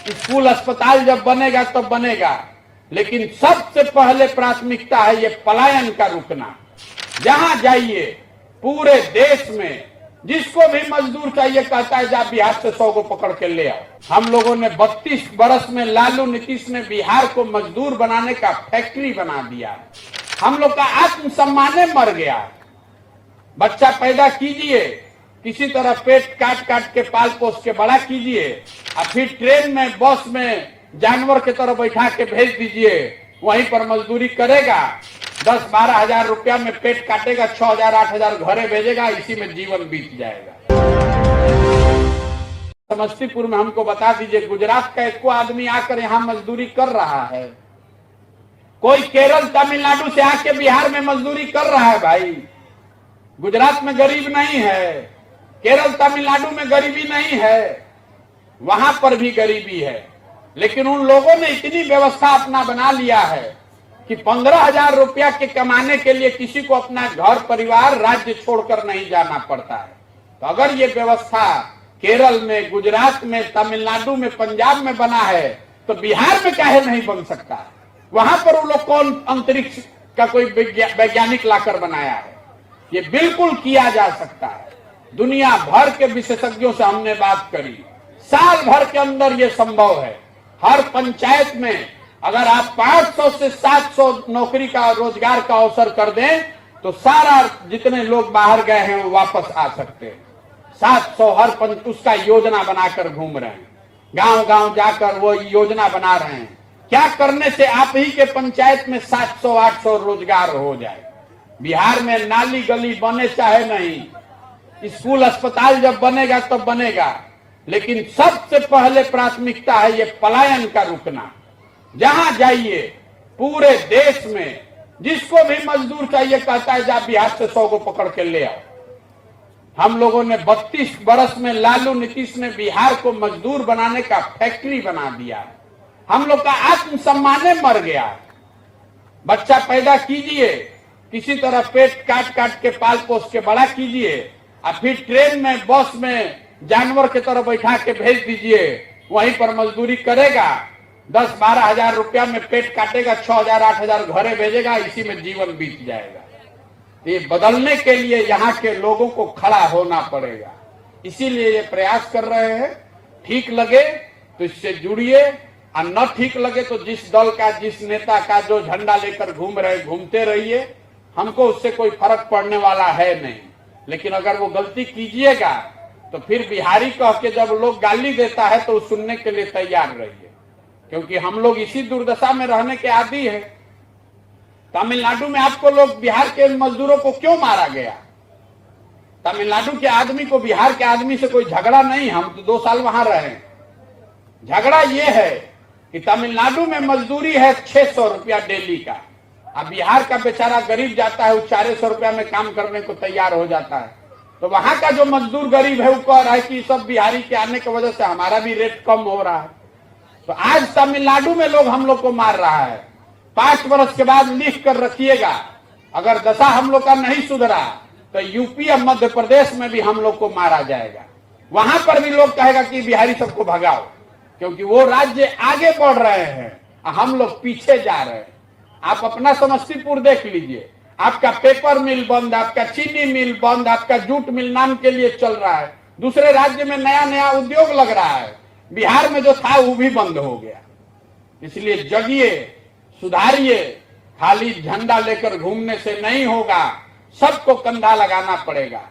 School अस्पताल जब बनेगा तब बनेगा, लेकिन सबसे पहले प्राथमिकता है ये पलायन का रुकना। जहां जाइए पूरे देश में जिसको भी मजदूर चाहिए कहता है जा बिहार से 100 को पकड़ के ले आओ। हम लोगों ने 32 बरस में लालू नीतीश ने बिहार को मजदूर बनाने का फैक्ट्री बना दिया। हम लोग का आत्मसम्मान मर गया। बच्चा पैदा कीजिए, किसी तरह पेट काट काट के पाल पोस के बड़ा कीजिए, और फिर ट्रेन में बस में जानवर की तरह बैठा के भेज दीजिए, वहीं पर मजदूरी करेगा। 10-12 हजार रुपया में पेट काटेगा, 6,000 8,000 घरे भेजेगा, इसी में जीवन बीत जाएगा। समस्तीपुर में हमको बता दीजिए, गुजरात का एक आदमी आकर यहाँ मजदूरी कर रहा है? कोई केरल तमिलनाडु से आके बिहार में मजदूरी कर रहा है? भाई गुजरात में गरीब नहीं है, केरल तमिलनाडु में गरीबी नहीं है, वहां पर भी गरीबी है। लेकिन उन लोगों ने इतनी व्यवस्था अपना बना लिया है कि 15,000 रुपया के कमाने के लिए किसी को अपना घर परिवार राज्य छोड़कर नहीं जाना पड़ता है। तो अगर ये व्यवस्था केरल में, गुजरात में, तमिलनाडु में, पंजाब में बना है तो बिहार में काहे नहीं बन सकता है? वहां पर वो लोग कौन अंतरिक्ष का कोई वैज्ञानिक लाकर बनाया है? ये बिल्कुल किया जा सकता है। दुनिया भर के विशेषज्ञों से हमने बात करी, साल भर के अंदर ये संभव है। हर पंचायत में अगर आप 500 से 700 नौकरी का, रोजगार का अवसर कर दें तो सारा जितने लोग बाहर गए हैं वो वापस आ सकते हैं। 700 हर उसका योजना बनाकर घूम रहे हैं, गांव गांव जाकर वो योजना बना रहे हैं। क्या करने से आप ही के पंचायत में 700-800 रोजगार हो जाए? बिहार में नाली गली बने चाहे नहीं, स्कूल अस्पताल जब बनेगा तब बनेगा, लेकिन सबसे पहले प्राथमिकता है ये पलायन का रुकना। जहां जाइए पूरे देश में जिसको भी मजदूर चाहिए कहता है जा बिहार से 100 को पकड़ के ले आओ। हम लोगों ने 32 बरस में लालू नीतीश ने बिहार को मजदूर बनाने का फैक्ट्री बना दिया। हम लोग का आत्मसम्मान मर गया। बच्चा पैदा कीजिए, किसी तरह पेट काट काट के पाल पोस के बड़ा कीजिए, और फिर ट्रेन में बस में जानवर की तरह बैठा के भेज दीजिए, वहीं पर मजदूरी करेगा। 10-12 हजार रुपया में पेट काटेगा, 6,000 8,000 घरे भेजेगा, इसी में जीवन बीत जाएगा। ये बदलने के लिए यहाँ के लोगों को खड़ा होना पड़ेगा। इसीलिए ये प्रयास कर रहे हैं। ठीक लगे तो इससे जुड़िए, और न ठीक लगे तो जिस दल का, जिस नेता का जो झंडा लेकर घूम रहे घूमते रहिए, हमको उससे कोई फर्क पड़ने वाला है नहीं। लेकिन अगर वो गलती कीजिएगा तो फिर बिहारी कह के जब लोग गाली देता है तो सुनने के लिए तैयार रहिए, क्योंकि हम लोग इसी दुर्दशा में रहने के आदी है। तमिलनाडु में आपको लोग, बिहार के मजदूरों को क्यों मारा गया? तमिलनाडु के आदमी को बिहार के आदमी से कोई झगड़ा नहीं, हम तो 2 साल वहां रहे। झगड़ा ये है कि तमिलनाडु में मजदूरी है 600 रुपया डेली का, अब बिहार का बेचारा गरीब जाता है, वो 400 रुपया में काम करने को तैयार हो जाता है। तो वहां का जो मजदूर गरीब है वो कह रहा है कि सब बिहारी के आने की वजह से हमारा भी रेट कम हो रहा है। तो आज तमिलनाडु में लोग हम लोग को मार रहा है। 5 वर्ष के बाद लिख कर रखिएगा, अगर दशा हम लोग का नहीं सुधरा तो यूपी और मध्य प्रदेश में भी हम लोग को मारा जाएगा। वहां पर भी लोग कहेगा कि बिहारी सबको भगाओ, क्योंकि वो राज्य आगे बढ़ रहे हैं, हम लोग पीछे जा रहे हैं। आप अपना समस्तीपुर देख लीजिए, आपका पेपर मिल बंद, आपका चीनी मिल बंद, आपका जूट मिल नाम के लिए चल रहा है। दूसरे राज्य में नया नया उद्योग लग रहा है, बिहार में जो था वो भी बंद हो गया। इसलिए जगिए, सुधारिए। खाली झंडा लेकर घूमने से नहीं होगा, सबको कंधा लगाना पड़ेगा।